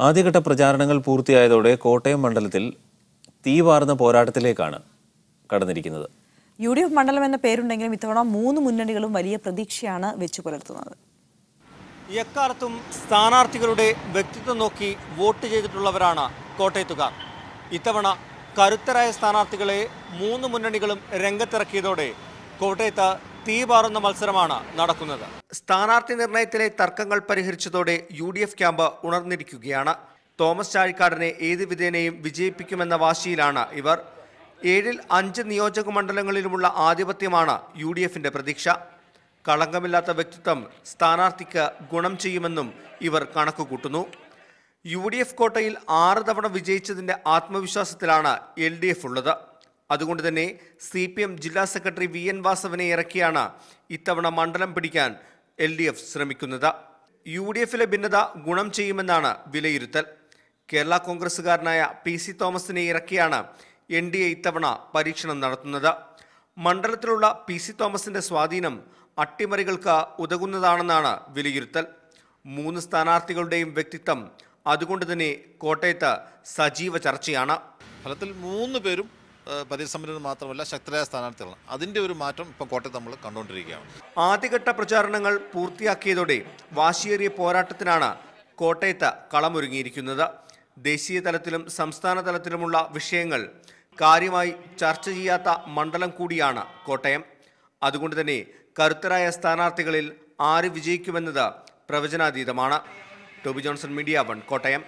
ആദ്യഘട്ട പ്രചാരണങ്ങൾ പൂർത്തിയായതോടെ കോട്ടയം മണ്ഡലത്തിൽ തീവാർന്ന പോരാട്ടത്തിലേക്കാണ് കടന്നിരിക്കുന്നത്. UDF മണ്ഡലം എന്ന പേരുണ്ടെങ്കിലും ഇത്തവണ 3 മുന്നണികളും വലിയ പ്രതീക്ഷയാണ് വെച്ചു പുലർത്തുന്നത്. എക്കാലത്തും സ്ഥാനാർത്ഥികളുടെ വ്യക്തിത്വം നോക്കി വോട്ട് ചെയ്തിട്ടുള്ളവരാണ് കോട്ടയത്തുകാർ. ഇത്തവണ കരുത്തരായ സ്ഥാനാർത്ഥികളെ 3 മുന്നണികളും രംഗത്തിറക്കിയതോടെ കോട്ടയത്ത് തീപാറുന്ന മത്സരമാണ് നടക്കുന്നത്. സ്ഥാനാർത്ഥി നിർണയത്തിലെ തർക്കങ്ങൾ പരിഹരിച്ചതോടെ UDF ക്യാമ്പ് ഉണർന്നിരിക്കുകയാണ്. തോമസ് ചാഴിക്കാടനെ ഏത് വിധേനയും വിജയിപ്പിക്കുമെന്ന വാശിയിലാണ് ഇവർ. 7-ൽ 5 നിയോജക മണ്ഡലങ്ങളിലുമുള്ള ആധിപത്യമാണ് UDFന്റെ പ്രതീക്ഷ. കളങ്കമില്ലാത്ത വ്യക്തിത്വം സ്ഥാനാർത്ഥിക്ക് ഗുണം ചെയ്യുമെന്നും ഇവർ കണക്കുകൂട്ടുന്നു. UDF കോട്ടയിൽ 6 തവണ വിജയിച്ചതിന്റെ ആത്മവിശ്വാസത്തിലാണ് LDF ഉള്ളത്. അതുകൊണ്ട് തന്നെ CPM ജില്ലാ സെക്രട്ടറി VN വാസവനെ ഇറക്കിയാണ് ഇത്തവണ മണ്ഡലം പിടിക്കാൻ LDF ശ്രമിക്കുന്നത്. UDFിലെ ഭിന്നത ഗുണം ചെയ്യുമെന്നാണ് വിലയിരുത്തൽ. കേരള കോൺഗ്രസുകാരനായ PC തോമസിനെ ഇറക്കിയാണ് NDA ഇത്തവണ പരീക്ഷണം നടത്തുന്നത്. മണ്ഡലത്തിലുള്ള PC തോമസിന്റെ സ്വാധീനം അട്ടിമറികൾക്ക് ഉതകുന്നതാണെന്നാണ് വിലയിരുത്തൽ. 3 സ്ഥാനാർത്ഥികളുടെയും വ്യക്തിത്വം അതുകൊണ്ട് തന്നെ കോട്ടയത്ത് സജീവ ചർച്ചയാണ്. ഫലത്തിൽ 3 പേരും പരിസമ്പന്നർ മാത്രമല്ല ശക്തരായ സ്ഥാനാർത്ഥികളാണ്. അതിൻ്റെ ഒരു മാറ്റം ഇപ്പോൾ കോട്ടയത്ത് നമ്മൾ കണ്ടുകൊണ്ടിരിക്കുകയാണ്. ആദ്യഘട്ട പ്രചാരണങ്ങൾ പൂർത്തിയാക്കിയതോടെ വാശിയേറിയ പോരാട്ടത്തിനാണ് കോട്ടയത്ത് കളമൊരുങ്ങിയിരിക്കുന്നത്. ദേശീയ തലത്തിലും സംസ്ഥാന തലത്തിലുമുള്ള വിഷയങ്ങൾ കാര്യമായി ചർച്ച ചെയ്യാത്ത മണ്ഡലം കൂടിയാണ് കോട്ടയം. അതുകൊണ്ട് തന്നെ കരുത്തരായ സ്ഥാനാർത്ഥികളിൽ ആര് വിജയിക്കുമെന്നത് പ്രവചനാതീതമാണ്. Toby Johnson, media 1, Kottayam.